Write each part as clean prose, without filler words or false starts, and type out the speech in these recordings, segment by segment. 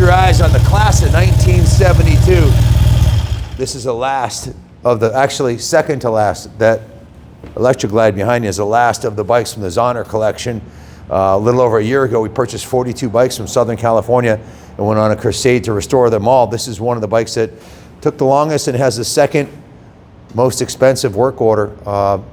your eyes on the class of 1972. This is the last of the, actually second to last. That Electric Glide behind you is the last of the bikes from the Zahner collection. A little over a year ago, we purchased 42 bikes from Southern California and went on a crusade to restore them all. This is one of the bikes that took the longest and has the second most expensive work order.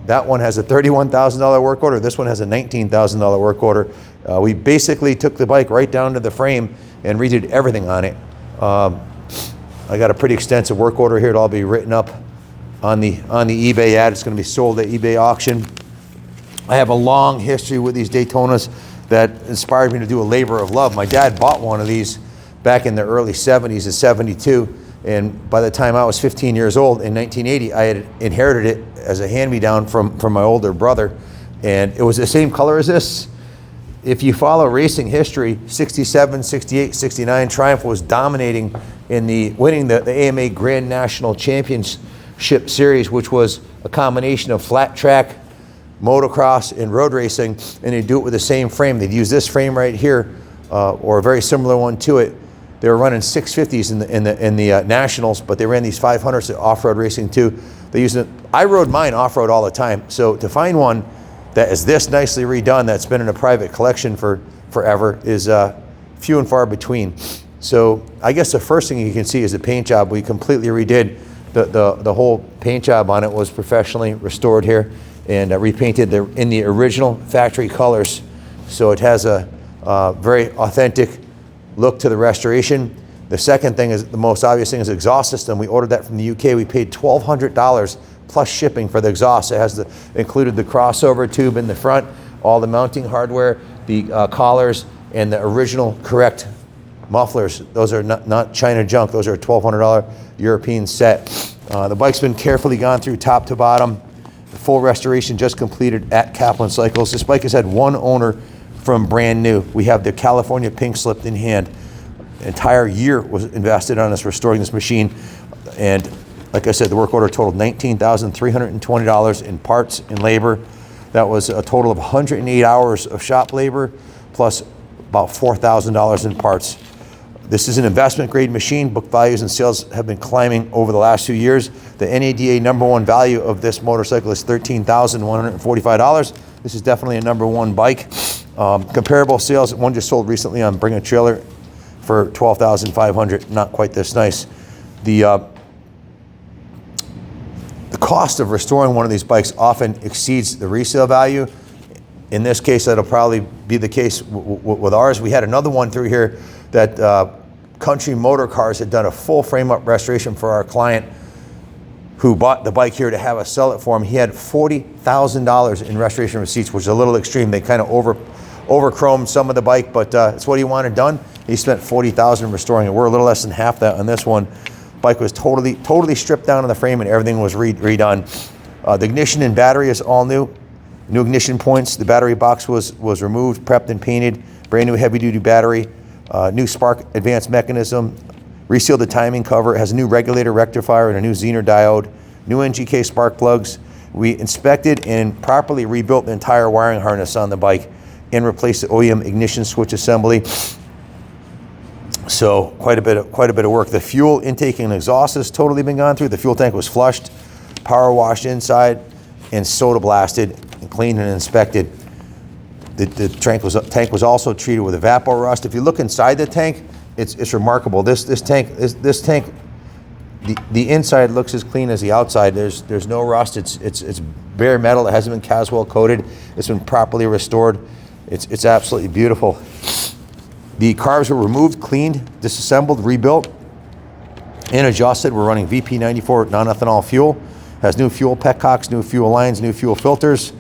That one has a $31,000 work order. This one has a $19,000 work order. We basically took the bike right down to the frame and redid everything on it. I got a pretty extensive work order here. It'll all be written up on the eBay ad. It's going to be sold at eBay auction. I have a long history with these Daytonas that inspired me to do a labor of love. My dad bought one of these back in the early 70s in 72. And by the time I was 15 years old in 1980, I had inherited it as a hand-me-down from my older brother. And it was the same color as this. If you follow racing history, 67, 68, 69, Triumph was dominating in winning the AMA Grand National Championship Series, which was a combination of flat track, motocross, and road racing, and they'd do it with the same frame. They'd use this frame right here, or a very similar one to it. They were running 650s in the Nationals, but they ran these 500s at off-road racing too. They used it. I rode mine off-road all the time, so to find one that is this nicely redone, that's been in a private collection for forever, is few and far between. So I guess the first thing you can see is the paint job. We completely redid the whole paint job on it. Was professionally restored here and repainted in the original factory colors. So it has a very authentic look to the restoration. The second thing is, the most obvious thing, is the exhaust system. We ordered that from the UK. We paid $1,200 plus shipping for the exhaust. It has included the crossover tube in the front, all the mounting hardware, the collars, and the original correct mufflers. Those are not China junk. Those are a $1,200 European set. The bike's been carefully gone through top to bottom. The full restoration just completed at Kaplan Cycles. This bike has had one owner from brand new. We have the California pink slipped in hand. An entire year was invested on us restoring this machine. And like I said, the work order totaled $19,320 in parts and labor. That was a total of 108 hours of shop labor, plus about $4,000 in parts. This is an investment grade machine. Book values and sales have been climbing over the last few years. The NADA #1 value of this motorcycle is $13,145. This is definitely a #1 bike. Comparable sales, one just sold recently on Bring a Trailer for $12,500. Not quite this nice. The cost of restoring one of these bikes often exceeds the resale value. In this case, that'll probably be the case with ours. We had another one through here that Country Motor Cars had done a full frame-up restoration for our client who bought the bike here to have us sell it for him. He had $40,000 in restoration receipts, which is a little extreme. They kind of over-chromed some of the bike, but it's what he wanted done. He spent $40,000 restoring it. We're a little less than half that on this one. Bike was totally stripped down on the frame, and everything was redone. The ignition and battery is all new. New ignition points. The battery box was removed, prepped, and painted. Brand new heavy-duty battery. New spark advanced mechanism. Resealed the timing cover. It has a new regulator rectifier and a new Zener diode. New NGK spark plugs. We inspected and properly rebuilt the entire wiring harness on the bike and replaced the OEM ignition switch assembly. So quite a bit of work. The fuel intake and exhaust has totally been gone through. The fuel tank was flushed, power washed inside, and soda blasted and cleaned and inspected. The tank was also treated with evapor rust. If you look inside the tank, it's remarkable. This tank, the inside looks as clean as the outside. There's no rust. It's bare metal. It hasn't been Caswell coated. It's been properly restored. It's absolutely beautiful. The carbs were removed, cleaned, disassembled, rebuilt, and adjusted. We're running VP94 non-ethanol fuel. Has new fuel petcocks, new fuel lines, new fuel filters,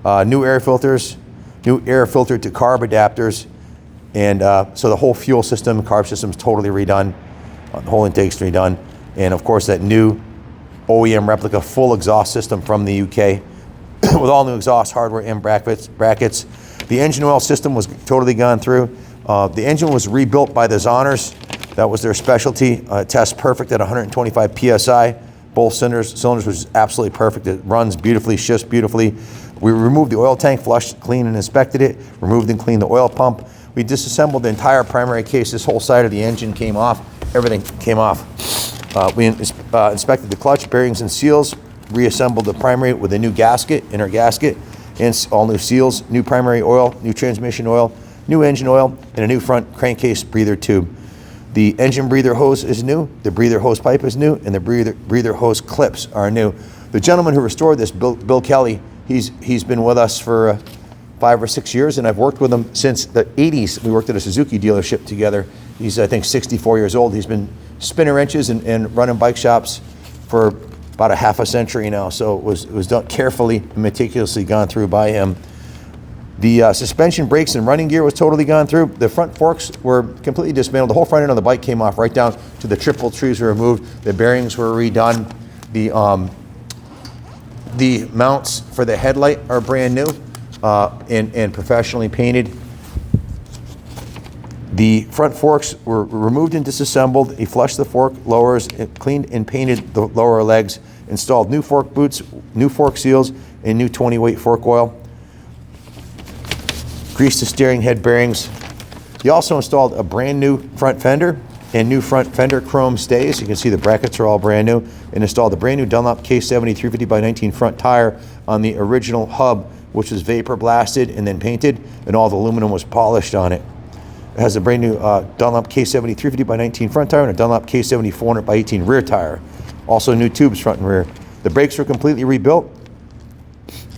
new air filters, new air filter to carb adapters. And so the whole fuel system, carb system is totally redone. The whole intake's redone. And of course that new OEM replica full exhaust system from the UK with all new exhaust hardware and brackets. The engine oil system was totally gone through. The engine was rebuilt by the Zahners. That was their specialty. Tests perfect at 125 PSI. Both cylinders, which is absolutely perfect. It runs beautifully, shifts beautifully. We removed the oil tank, flushed, cleaned, and inspected it. Removed and cleaned the oil pump. We disassembled the entire primary case. This whole side of the engine came off. Everything came off. We inspected the clutch, bearings, and seals, reassembled the primary with a new gasket, inner gasket, and all new seals, new primary oil, new transmission oil, new engine oil, and a new front crankcase breather tube. The engine breather hose is new, the breather hose pipe is new, and the breather hose clips are new. The gentleman who restored this, Bill Kelly, he's been with us for 5 or 6 years, and I've worked with him since the 80s. We worked at a Suzuki dealership together. He's, I think, 64 years old. He's been spinning wrenches and running bike shops for about a half a century now, so it was done carefully and meticulously gone through by him. The suspension, brakes, and running gear was totally gone through. The front forks were completely dismantled. The whole front end of the bike came off right down to the triple trees were removed. The bearings were redone. The mounts for the headlight are brand new and professionally painted. The front forks were removed and disassembled. He flushed the fork lowers, cleaned and painted the lower legs, installed new fork boots, new fork seals, and new 20-weight fork oil. Greased the steering head bearings. He also installed a brand new front fender and new front fender chrome stays. You can see the brackets are all brand new. And installed a brand new Dunlop K70 350x19 front tire on the original hub, which was vapor blasted and then painted, and all the aluminum was polished on it. It has a brand new Dunlop K70 350x19 front tire and a Dunlop K70 400x18 rear tire. Also new tubes front and rear. The brakes were completely rebuilt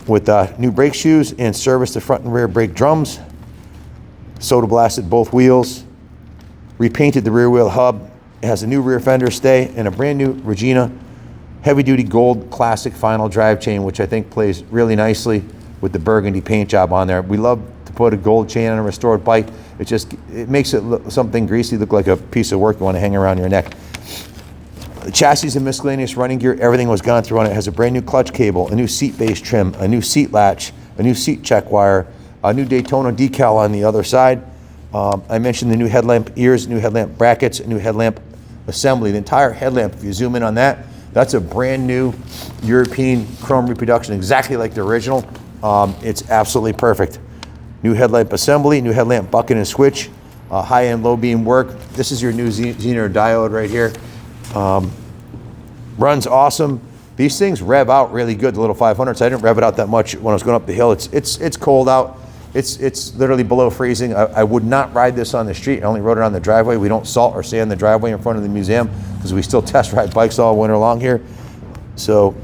with new brake shoes and serviced the front and rear brake drums. Soda blasted both wheels. Repainted the rear wheel hub. It has a new rear fender stay and a brand new Regina heavy duty gold classic final drive chain, which I think plays really nicely with the burgundy paint job on there. We love to put a gold chain on a restored bike. It makes it look, something greasy look like a piece of work you want to hang around your neck. The chassis and miscellaneous running gear, everything was gone through on it. It has a brand new clutch cable, a new seat base trim, a new seat latch, a new seat check wire, a new Daytona decal on the other side. I mentioned the new headlamp ears, new headlamp brackets, a new headlamp assembly. The entire headlamp, if you zoom in on that, that's a brand new European chrome reproduction, exactly like the original. It's absolutely perfect. New headlamp assembly, new headlamp bucket and switch, high-end low beam work. This is your new Zener diode right here. Runs awesome. These things rev out really good, the little 500s. I didn't rev it out that much when I was going up the hill. It's cold out. It's literally below freezing. I would not ride this on the street. I only rode it on the driveway. We don't salt or sand the driveway in front of the museum because we still test ride bikes all winter long here. So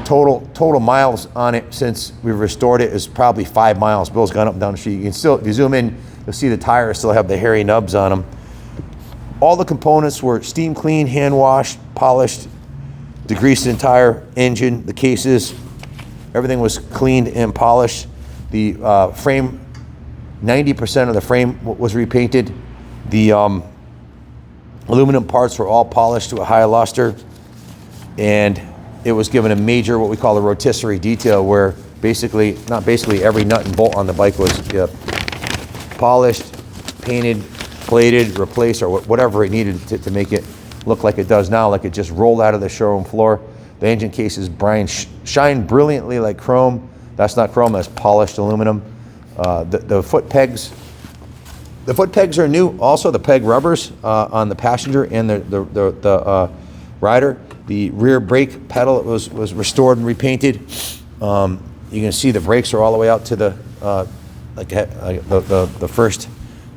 total miles on it since we restored it is probably 5 miles. Bill's gone up and down the street. You can still, if you zoom in, you'll see the tires still have the hairy nubs on them. All the components were steam clean, hand washed, polished, degreased the entire engine, the cases, everything was cleaned and polished. The frame, 90% of the frame was repainted. The aluminum parts were all polished to a high luster, and it was given a major, what we call a rotisserie detail, where basically, not basically, every nut and bolt on the bike was polished, painted, plated, replaced, or whatever it needed to make it look like it does now, like it just rolled out of the showroom floor. The engine cases shine brilliantly like chrome. That's not chrome, that's polished aluminum. The foot pegs are new. Also, the peg rubbers on the passenger and the rider. The rear brake pedal was restored and repainted. You can see the brakes are all the way out to the first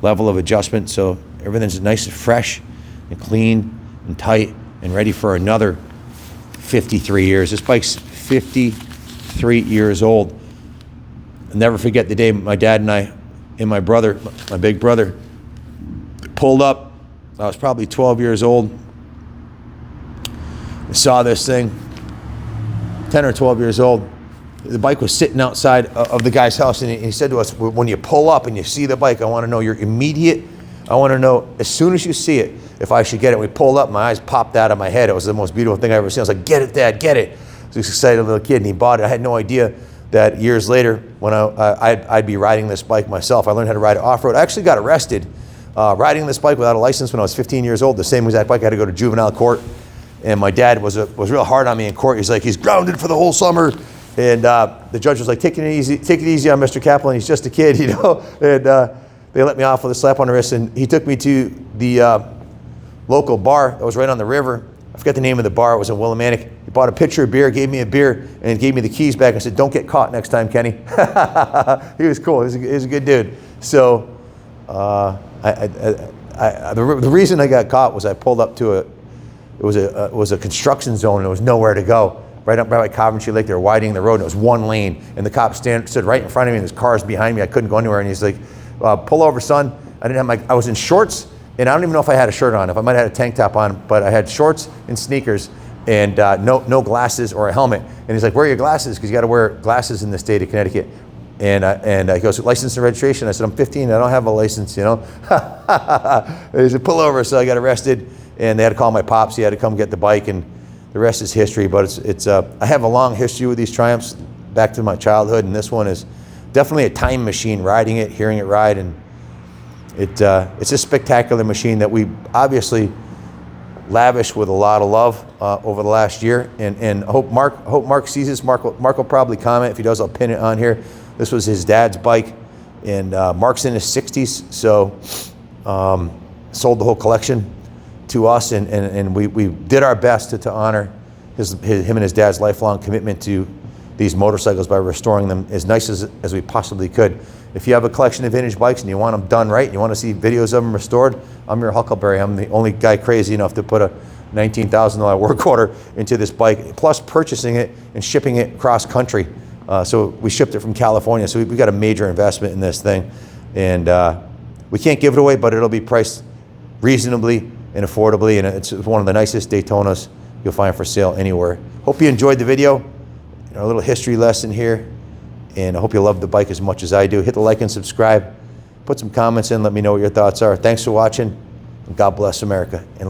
level of adjustment. So everything's nice and fresh and clean and tight and ready for another 53 years. This bike's 53 years old. I'll never forget the day my dad and I and my brother, my big brother, pulled up. I was probably 12 years old. I saw this thing, 10 or 12 years old. The bike was sitting outside of the guy's house, and he said to us, when you pull up and you see the bike, I want to know your immediate, I want to know as soon as you see it, if I should get it. We pulled up, my eyes popped out of my head. It was the most beautiful thing I ever seen. I was like, get it, Dad, get it. I was an excited little kid, and he bought it. I had no idea that years later, when I'd be riding this bike myself. I learned how to ride it off-road. I actually got arrested riding this bike without a license when I was 15 years old. The same exact bike. I had to go to juvenile court, and my dad was real hard on me in court. He's like, he's grounded for the whole summer. And the judge was like, take it easy on Mr. Kaplan. He's just a kid, you know. And they let me off with a slap on the wrist, and he took me to the local bar that was right on the river. I forget the name of the bar. It was in Willimantic. He bought a pitcher of beer, gave me a beer, and gave me the keys back and said, "Don't get caught next time, Kenny." He was cool. He was a good dude. So the reason I got caught was I pulled up to it was a construction zone, and there was nowhere to go. Right up by Coventry Lake, they were widening the road, and it was one lane, and the cop stood right in front of me, and there's cars behind me. I couldn't go anywhere, and he's like, "Pull over, son." I was in shorts, and I don't even know if I had a shirt on. If I might have had a tank top on, but I had shorts and sneakers, and no glasses or a helmet. And he's like, "Where are your glasses? Because you got to wear glasses in the state of Connecticut." And he goes, "License and registration." I said, "I'm 15. I don't have a license, you know." And he said, "Pull over." So I got arrested, and they had to call my pops. He had to come get the bike, and the rest is history. But I have a long history with these Triumphs, back to my childhood, and this one is definitely a time machine. Riding it, hearing it ride, and it's a spectacular machine that we obviously lavished with a lot of love over the last year. And hope Mark sees this. Mark will probably comment. If he does, I'll pin it on here. This was his dad's bike, and Mark's in his 60s, so sold the whole collection to us, and we did our best to honor him and his dad's lifelong commitment to these motorcycles by restoring them as nice as we possibly could. If you have a collection of vintage bikes and you want them done right, and you want to see videos of them restored, I'm your Huckleberry. I'm the only guy crazy enough to put a $19,000 work order into this bike, plus purchasing it and shipping it cross country. So we shipped it from California, so we got a major investment in this thing, and we can't give it away, but it'll be priced reasonably and affordably, and it's one of the nicest Daytonas you'll find for sale anywhere. Hope you enjoyed the video, a little history lesson here, and I hope you love the bike as much as I do. Hit the like and subscribe, put some comments in, let me know what your thoughts are. Thanks for watching, and God bless America. And